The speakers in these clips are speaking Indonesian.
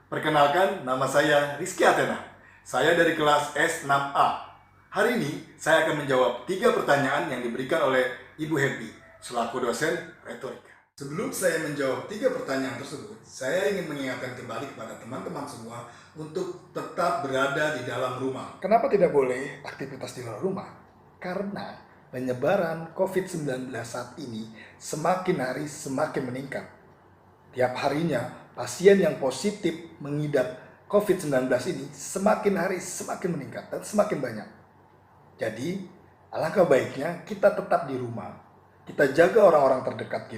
Perkenalkan, nama saya Rizky Athena. Saya dari kelas S6A. Hari ini, saya akan menjawab 3 pertanyaan yang diberikan oleh Ibu Happy, selaku dosen retorika. Sebelum saya menjawab 3 pertanyaan tersebut, saya ingin mengingatkan kembali kepada teman-teman semua untuk tetap berada di dalam rumah. Kenapa tidak boleh aktivitas di luar rumah? Karena penyebaran COVID-19 saat ini semakin hari semakin meningkat. Tiap harinya, pasien yang positif mengidap COVID-19 ini semakin hari semakin meningkat dan semakin banyak. Jadi, alangkah baiknya kita tetap di rumah. Kita jaga orang-orang terdekat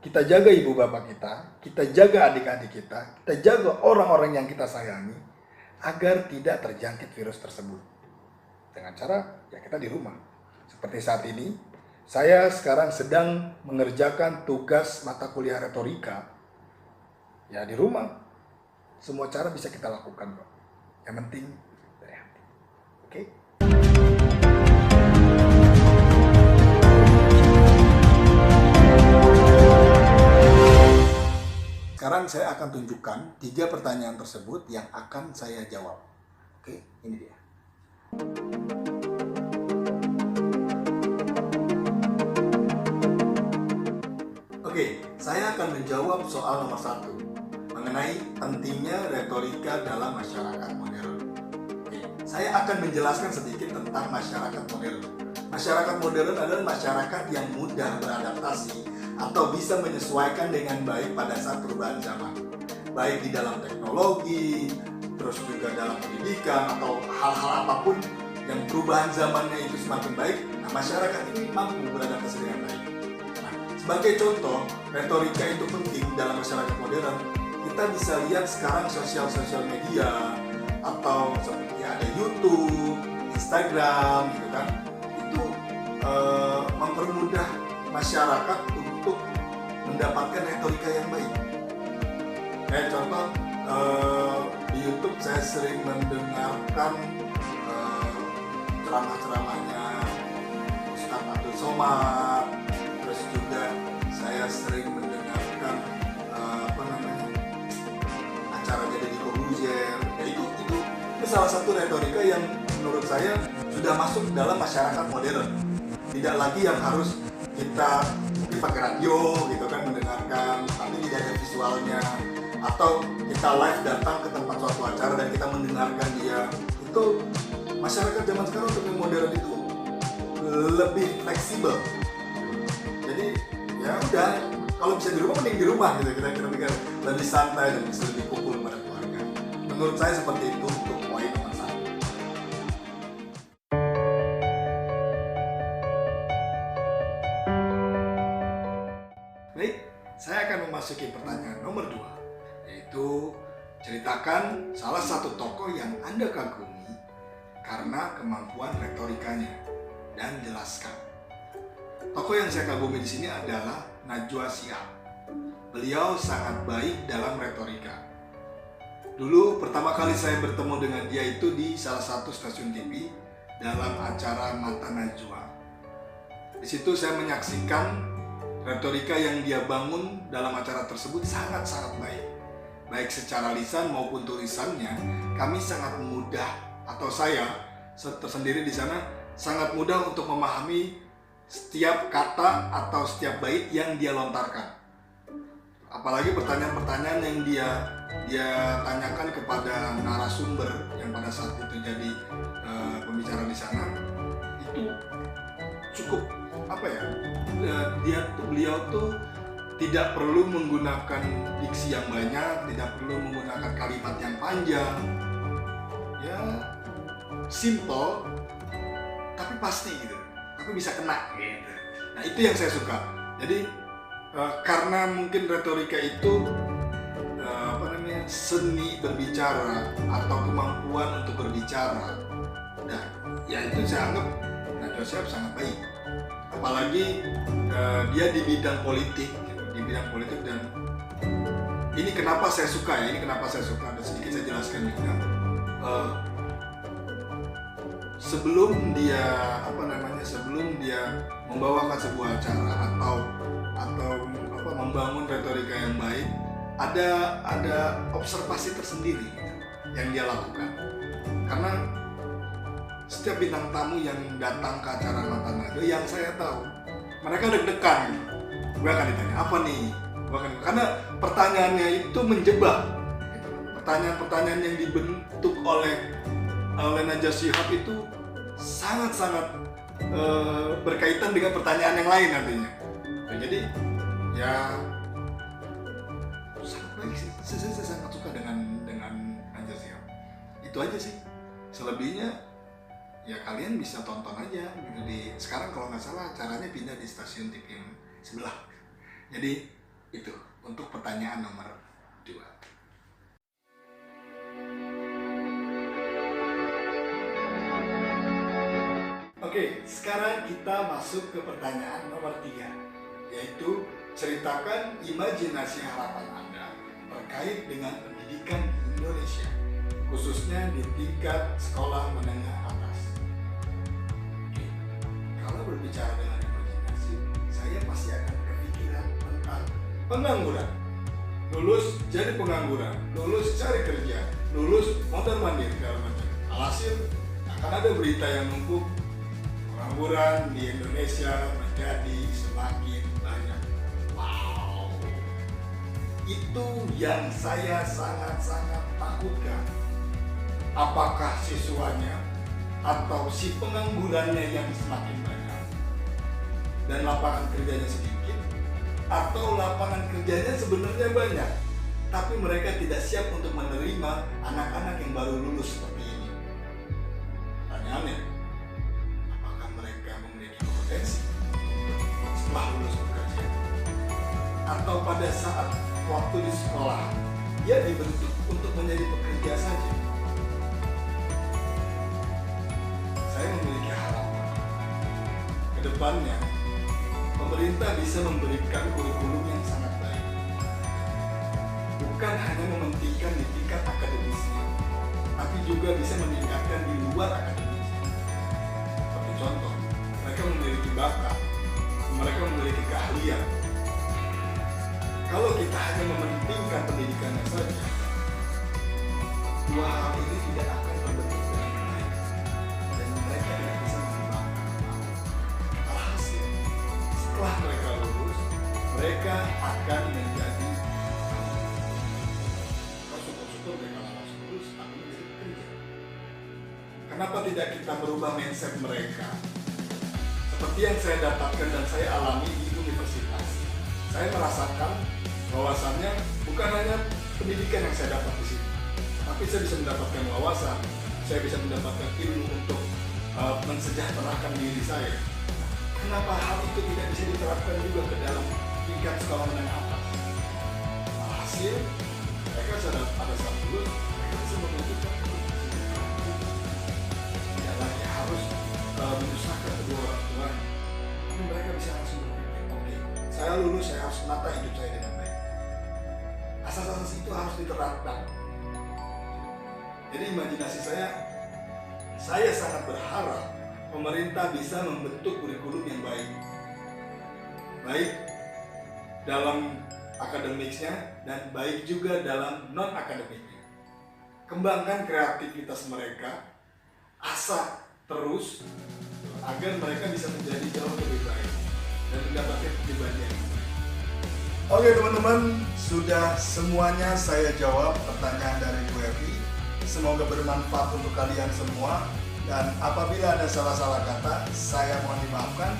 kita jaga ibu bapak kita jaga adik-adik kita jaga orang-orang yang kita sayangi agar tidak terjangkit virus tersebut. Dengan cara, ya kita di rumah. Seperti saat ini, saya sekarang sedang mengerjakan tugas mata kuliah retorika. Ya di rumah, semua cara bisa kita lakukan kok. Yang penting dari hati. Oke? Sekarang saya akan tunjukkan 3 pertanyaan tersebut yang akan saya jawab. Oke, ini dia. Oke, saya akan menjawab soal nomor 1 mengenai pentingnya retorika dalam masyarakat modern. Oke, saya akan menjelaskan sedikit tentang masyarakat modern. Masyarakat modern adalah masyarakat yang mudah beradaptasi atau bisa menyesuaikan dengan baik pada saat perubahan zaman, baik di dalam teknologi, terus juga dalam pendidikan atau hal-hal apapun yang perubahan zamannya itu semakin baik. Nah, masyarakat ini mampu beradaptasi dengan baik. Nah, sebagai contoh, retorika itu penting dalam masyarakat modern. Kita bisa lihat sekarang sosial media atau seperti ada YouTube, Instagram, gitu kan, itu mempermudah masyarakat untuk mendapatkan retorika yang baik. Kayak contoh, di YouTube saya sering mendengarkan ceramah-ceramahnya Ustadz Abdul Somad, terus juga saya sering mendengarkan acaranya Deddy Corbuzier. Ya, itu salah satu retorika yang menurut saya sudah masuk dalam masyarakat modern. Tidak lagi yang harus kita pakai radio gitu kan mendengarkan, tapi tidak ada visualnya, atau kita live datang ke tempat suatu acara dan kita mendengarkan dia. Itu masyarakat zaman sekarang untuk yang modern itu lebih fleksibel. Jadi ya udah, kalau bisa di rumah mending di rumah gitu, kita pikir lebih santai dan bisa lebih kumpul pada keluarga. Menurut saya seperti itu untuk poin nomor 1. Baik, saya akan memasuki pertanyaan nomor 2, yaitu ceritakan salah satu tokoh yang Anda kagumi karena kemampuan retorikanya dan jelaskan. Tokoh yang saya kagumi di sini adalah Najwa Shihab. Beliau sangat baik dalam retorika. Dulu pertama kali saya bertemu dengan dia itu di salah satu stasiun TV dalam acara Mata Najwa. Di situ saya menyaksikan retorika yang dia bangun dalam acara tersebut sangat-sangat baik. Baik secara lisan maupun tulisannya, kami sangat mudah, atau saya tersendiri di sana sangat mudah untuk memahami setiap kata atau setiap bait yang dia lontarkan. Apalagi pertanyaan-pertanyaan yang dia tanyakan kepada narasumber yang pada saat itu jadi pembicara di sana, itu cukup beliau tuh tidak perlu menggunakan diksi yang banyak, tidak perlu menggunakan kalimat yang panjang, ya simple tapi pasti gitu, tapi bisa kena gitu. Nah, itu yang saya suka. Jadi karena mungkin retorika itu seni berbicara atau kemampuan untuk berbicara, nah ya itu saya anggap Najwa Shihab sangat baik. Apalagi dia di bidang politik, dan ini kenapa saya suka ya, dan sedikit saya jelaskan juga. Sebelum dia membawakan sebuah acara atau membangun retorika yang baik, ada observasi tersendiri yang dia lakukan. Karena setiap bintang tamu yang datang ke acara Mata Nado yang saya tahu, mereka deg-degan. Gue akan ditanya, apa nih? Karena pertanyaannya itu menjebak. Pertanyaan-pertanyaan yang dibentuk oleh Najwa Shihab itu sangat-sangat berkaitan dengan pertanyaan yang lain nantinya. Jadi ya sangat baik sih. Saya sangat suka dengan Najwa Shihab. Itu aja sih. Selebihnya ya kalian bisa tonton aja gitu sekarang kalau nggak salah acaranya pindah di stasiun TV yang sebelah. Jadi itu untuk pertanyaan nomor 2. Oke, sekarang kita masuk ke pertanyaan nomor 3, yaitu ceritakan imajinasi harapan Anda terkait dengan pendidikan di Indonesia, khususnya di tingkat sekolah menengah atas. Oke, kalau berbicara dengan imajinasi, saya pasti akan kepikiran tentang pengangguran. Lulus jadi pengangguran, lulus cari kerja, lulus mondar-mandir segala macam. Alhasil akan ada berita yang numpuk, pengangguran di Indonesia menjadi semakin banyak. Wow, itu yang saya sangat-sangat takutkan. Apakah siswanya atau si penganggurannya yang semakin banyak dan lapangan kerjanya sedikit, atau lapangan kerjanya sebenarnya banyak tapi mereka tidak siap untuk menerima anak-anak yang baru lulus seperti ini? Pertanyaannya, apakah mereka memiliki kompetensi setelah lulus bekerja? Atau pada saat waktu di sekolah dia dibentuk untuk menjadi pekerja saja? Saya memiliki harapan ke depannya pemerintah bisa memberikan kurikulum yang sangat baik, bukan hanya mementingkan di tingkat akademisnya, tapi juga bisa meningkatkan di luar akademisnya. Seperti contoh, mereka memiliki bakat, mereka memiliki keahlian. Kalau kita hanya mementingkan pendidikannya saja, dua hal ini tidak akan terbentuk dengan baik dan mereka tidak bisa mengembangkan. Alhasil, setelah mereka lulus, mereka akan menjadi syukur-syukur mereka lulus akan menjadi pekerja. Kenapa tidak kita merubah mindset mereka? Seperti yang saya dapatkan dan saya alami di universitas, saya merasakan bahwasannya bukan hanya pendidikan yang saya dapat di sini, tapi saya bisa mendapatkan wawasan, saya bisa mendapatkan ilmu untuk mensejahterakan diri saya. Kenapa hal itu tidak bisa diterapkan juga ke dalam tingkat sekolah menengah atas? Hasil mereka pada saat lulus mereka bisa menunjukkan tidak lagi harus menyusahkan kedua orang tuanya, tapi mereka bisa langsung berpikir, oke, saya lulus, saya harus menata hidup saya dengan baik. Asas-asas itu harus diterapkan. Jadi imajinasi saya sangat berharap pemerintah bisa membentuk kurikulum yang baik, baik dalam akademiknya dan baik juga dalam non-akademiknya. Kembangkan kreativitas mereka, asah terus agar mereka bisa menjadi jauh lebih baik dan mendapatkan kepribadian. Oke teman-teman, sudah semuanya saya jawab pertanyaan dari Bu Evi. Semoga bermanfaat untuk kalian semua. Dan apabila ada salah-salah kata, saya mohon dimaafkan.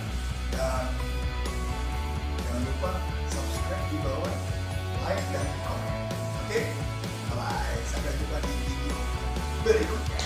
Dan jangan lupa subscribe di bawah, like dan komen. Oke? Bye. Sampai jumpa di video berikutnya.